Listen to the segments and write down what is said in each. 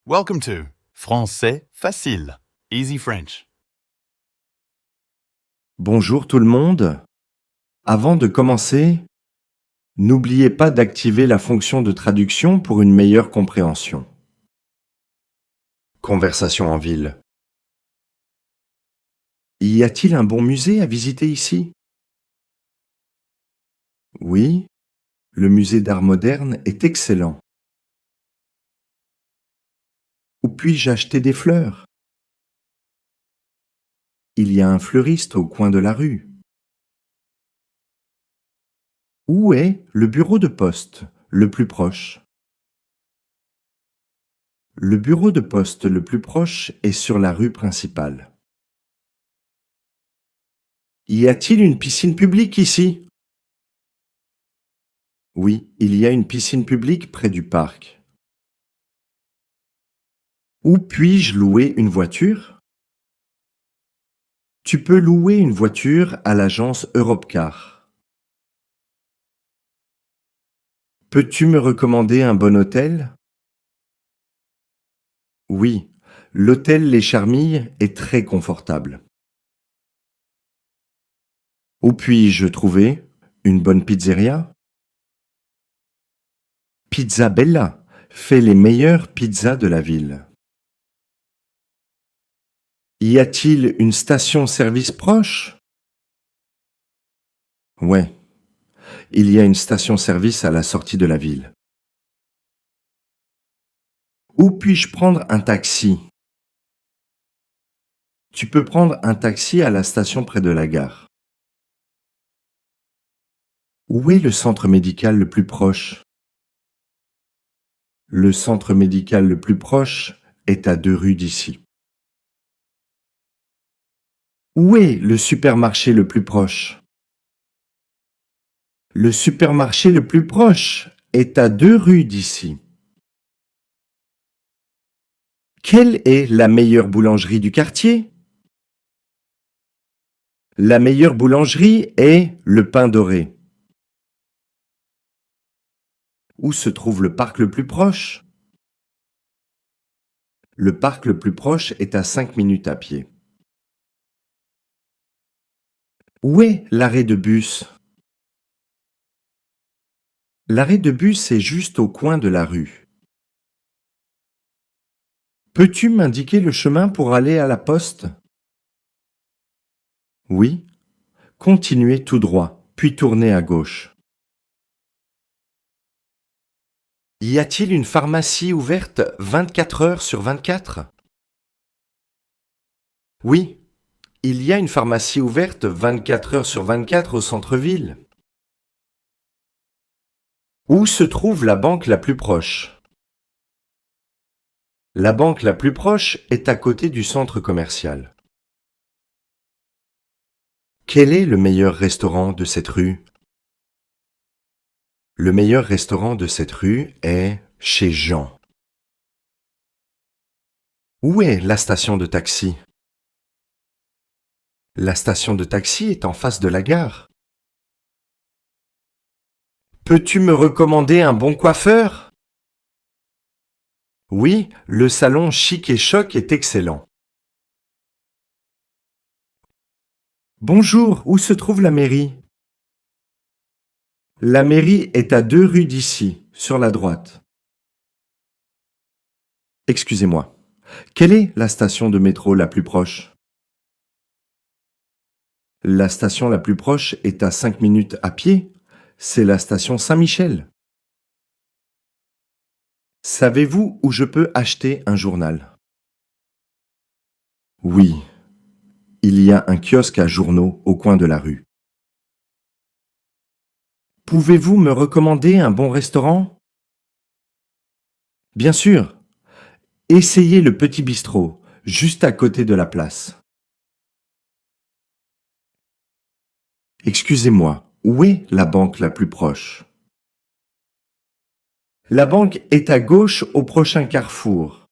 Welcome to Français facile, Easy French. Bonjour tout le monde. Avant de commencer, n'oubliez pas d'activer la fonction de traduction pour une meilleure compréhension. Conversation en ville. Y a-t-il un bon musée à visiter ici? Oui, le musée d'art moderne est excellent. Où puis-je acheter des fleurs? Il y a un fleuriste au coin de la rue. Où est le bureau de poste le plus proche? Le bureau de poste le plus proche est sur la rue principale. Y a-t-il une piscine publique ici? Oui, il y a une piscine publique près du parc. Où puis-je louer une voiture? Tu peux louer une voiture à l'agence Europcar. Peux-tu me recommander un bon hôtel? Oui, l'hôtel Les Charmilles est très confortable. Où puis-je trouver une bonne pizzeria? Pizza Bella fait les meilleures pizzas de la ville. Y a-t-il une station-service proche? Ouais, il y a une station-service à la sortie de la ville. Où puis-je prendre un taxi? Tu peux prendre un taxi à la station près de la gare. Où est le centre médical le plus proche? Le centre médical le plus proche est à 2 rues d'ici. Où est le supermarché le plus proche? Le supermarché le plus proche est à 2 rues d'ici. Quelle est la meilleure boulangerie du quartier? La meilleure boulangerie est le Pain Doré. Où se trouve le parc le plus proche? Le parc le plus proche est à 5 minutes à pied. Où est l'arrêt de bus? L'arrêt de bus est juste au coin de la rue. Peux-tu m'indiquer le chemin pour aller à la poste? Oui. Continuez tout droit, puis tournez à gauche. Y a-t-il une pharmacie ouverte 24 heures sur 24? Oui, il y a une pharmacie ouverte 24 heures sur 24 au centre-ville. Où se trouve la banque la plus proche? La banque la plus proche est à côté du centre commercial. Quel est le meilleur restaurant de cette rue? Le meilleur restaurant de cette rue est chez Jean. Où est la station de taxi? La station de taxi est en face de la gare. Peux-tu me recommander un bon coiffeur? Oui, le salon Chic et Choc est excellent. Bonjour, où se trouve la mairie? La mairie est à 2 rues d'ici, sur la droite. Excusez-moi, quelle est la station de métro la plus proche? La station la plus proche est à 5 minutes à pied. C'est la station Saint-Michel. Savez-vous où je peux acheter un journal? Oui, il y a un kiosque à journaux au coin de la rue. Pouvez-vous me recommander un bon restaurant? Bien sûr. Essayez le Petit Bistrot, juste à côté de la place. Excusez-moi, où est la banque la plus proche? La banque est à gauche au prochain carrefour.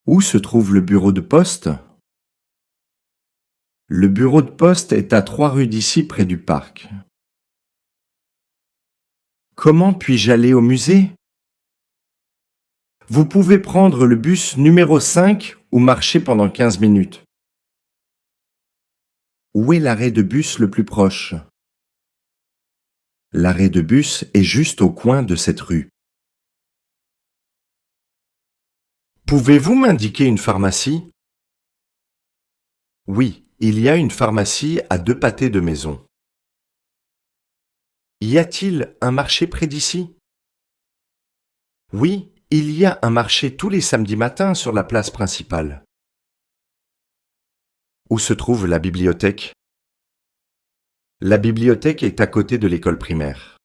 Où se trouve le bureau de poste? Le bureau de poste est à 3 rues d'ici près du parc. Comment puis-je aller au musée? Vous pouvez prendre le bus numéro 5 ou marcher pendant 15 minutes. Où est l'arrêt de bus le plus proche? L'arrêt de bus est juste au coin de cette rue. Pouvez-vous m'indiquer une pharmacie? Oui, il y a une pharmacie à 2 pâtés de maison. Y a-t-il un marché près d'ici? Oui, il y a un marché tous les samedis matins sur la place principale. Où se trouve la bibliothèque? La bibliothèque est à côté de l'école primaire.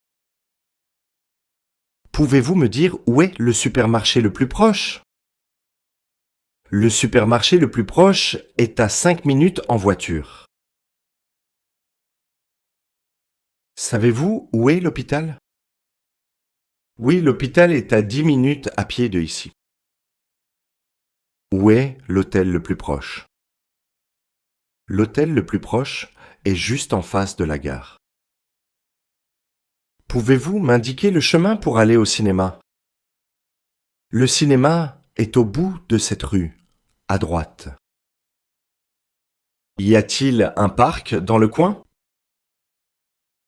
Pouvez-vous me dire où est le supermarché le plus proche? Le supermarché le plus proche est à 5 minutes en voiture. Savez-vous où est l'hôpital? Oui, l'hôpital est à 10 minutes à pied de ici. Où est l'hôtel le plus proche? L'hôtel le plus proche est juste en face de la gare. Pouvez-vous m'indiquer le chemin pour aller au cinéma? Le cinéma est au bout de cette rue, à droite. Y a-t-il un parc dans le coin?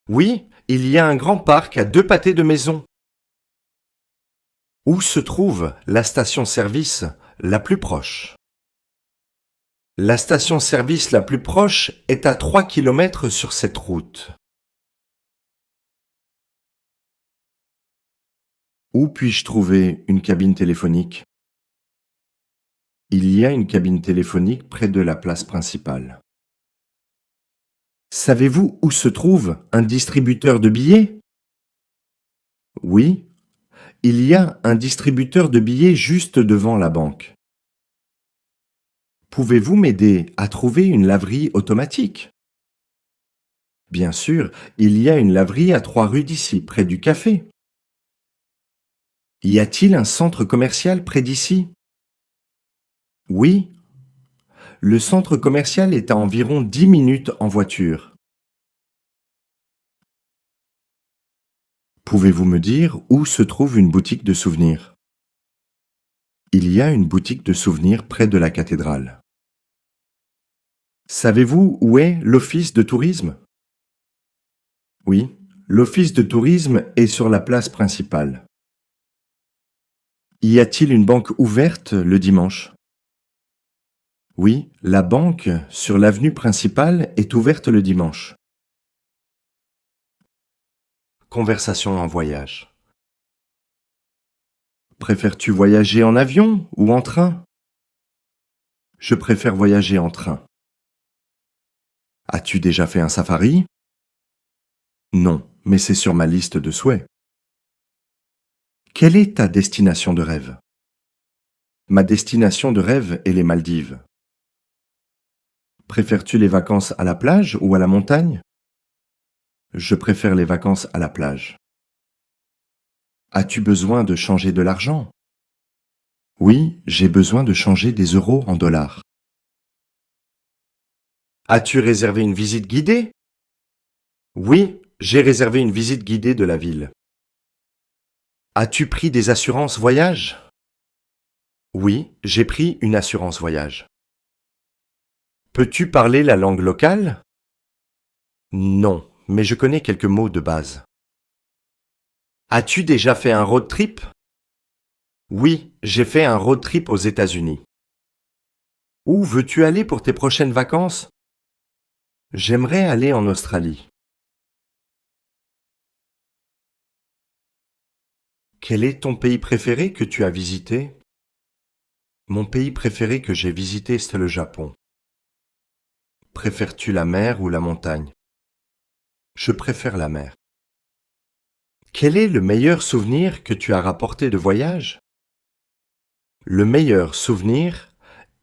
Oui, il y a un grand parc à 2 pâtés de maison. Où se trouve la station-service la plus proche? La station-service la plus proche est à 3 km sur cette route. Où puis-je trouver une cabine téléphonique? Il y a une cabine téléphonique près de la place principale. Savez-vous où se trouve un distributeur de billets? Oui, il y a un distributeur de billets juste devant la banque. Pouvez-vous m'aider à trouver une laverie automatique? Bien sûr, il y a une laverie à 3 rues d'ici, près du café. Y a-t-il un centre commercial près d'ici? Oui, le centre commercial est à environ 10 minutes en voiture. Pouvez-vous me dire où se trouve une boutique de souvenirs? Il y a une boutique de souvenirs près de la cathédrale. Savez-vous où est l'office de tourisme? Oui, l'office de tourisme est sur la place principale. Y a-t-il une banque ouverte le dimanche? Oui, la banque sur l'avenue principale est ouverte le dimanche. Conversation en voyage. Préfères-tu voyager en avion ou en train? Je préfère voyager en train. As-tu déjà fait un safari? Non, mais c'est sur ma liste de souhaits. Quelle est ta destination de rêve? Ma destination de rêve est les Maldives. Préfères-tu les vacances à la plage ou à la montagne? Je préfère les vacances à la plage. As-tu besoin de changer de l'argent? Oui, j'ai besoin de changer des euros en dollars. As-tu réservé une visite guidée? Oui, j'ai réservé une visite guidée de la ville. As-tu pris des assurances voyage? Oui, j'ai pris une assurance voyage. Peux-tu parler la langue locale? Non, mais je connais quelques mots de base. As-tu déjà fait un road trip? Oui, j'ai fait un road trip aux États-Unis. Où veux-tu aller pour tes prochaines vacances? J'aimerais aller en Australie. Quel est ton pays préféré que tu as visité? Mon pays préféré que j'ai visité, c'est le Japon. Préfères-tu la mer ou la montagne? Je préfère la mer. Quel est le meilleur souvenir que tu as rapporté de voyage? Le meilleur souvenir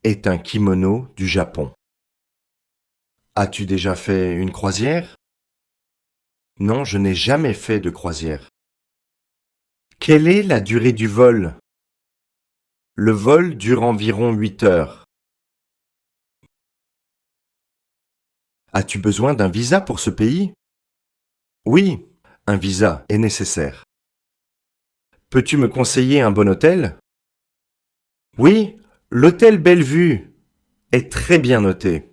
est un kimono du Japon. As-tu déjà fait une croisière? Non, je n'ai jamais fait de croisière. Quelle est la durée du vol? Le vol dure environ 8 heures. As-tu besoin d'un visa pour ce pays? Oui, un visa est nécessaire. Peux-tu me conseiller un bon hôtel? Oui, l'hôtel Bellevue est très bien noté.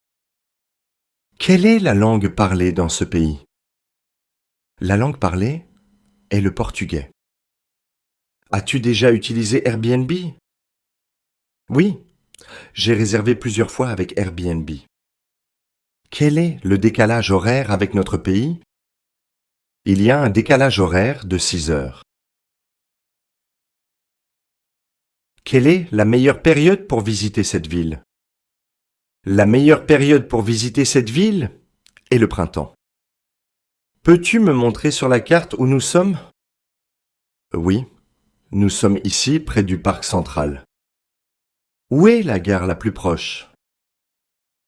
Quelle est la langue parlée dans ce pays? La langue parlée est le portugais. As-tu déjà utilisé Airbnb? Oui, j'ai réservé plusieurs fois avec Airbnb. Quel est le décalage horaire avec notre pays? Il y a un décalage horaire de 6 heures. Quelle est la meilleure période pour visiter cette ville? La meilleure période pour visiter cette ville est le printemps. Peux-tu me montrer sur la carte où nous sommes? Oui, nous sommes ici près du parc central. Où est la gare la plus proche?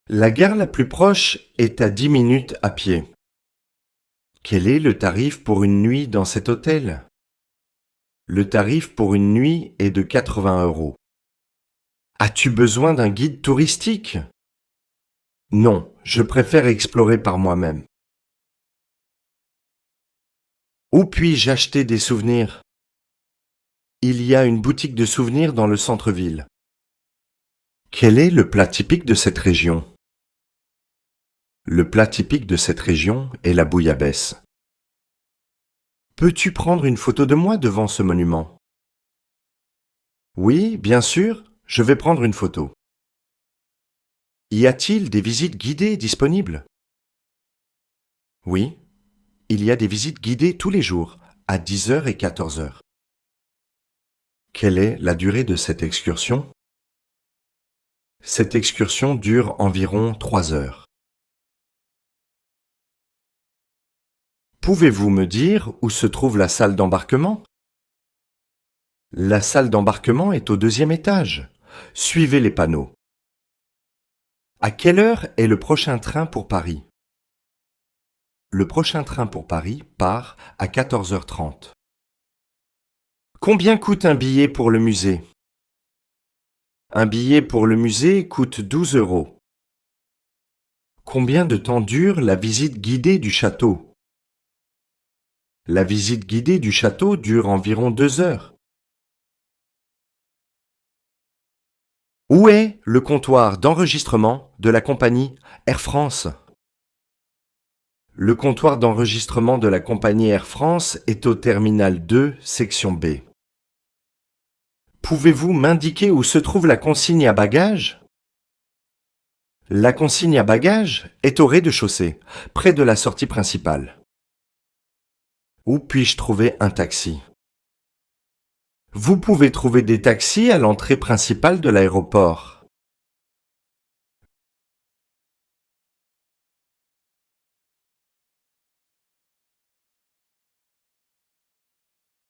La gare la plus proche est à 10 minutes à pied. Quel est le tarif pour une nuit dans cet hôtel? Le tarif pour une nuit est de 80 euros. As-tu besoin d'un guide touristique? Non, je préfère explorer par moi-même. Où puis-je acheter des souvenirs? Il y a une boutique de souvenirs dans le centre-ville. Quel est le plat typique de cette région? Le plat typique de cette région est la bouillabaisse. Peux-tu prendre une photo de moi devant ce monument? Oui, bien sûr, je vais prendre une photo. Y a-t-il des visites guidées disponibles? Oui, il y a des visites guidées tous les jours, à 10 heures et 14 heures. Quelle est la durée de cette excursion? Cette excursion dure environ 3 heures. Pouvez-vous me dire où se trouve la salle d'embarquement? La salle d'embarquement est au 2e étage. Suivez les panneaux. À quelle heure est le prochain train pour Paris? Le prochain train pour Paris part à 14h30. Combien coûte un billet pour le musée? Un billet pour le musée coûte 12 euros. Combien de temps dure la visite guidée du château? La visite guidée du château dure environ 2 heures. Où est le comptoir d'enregistrement de la compagnie Air France? Le comptoir d'enregistrement de la compagnie Air France est au terminal 2, section B. Pouvez-vous m'indiquer où se trouve la consigne à bagages? La consigne à bagages est au rez-de-chaussée, près de la sortie principale. Où puis-je trouver un taxi? Vous pouvez trouver des taxis à l'entrée principale de l'aéroport.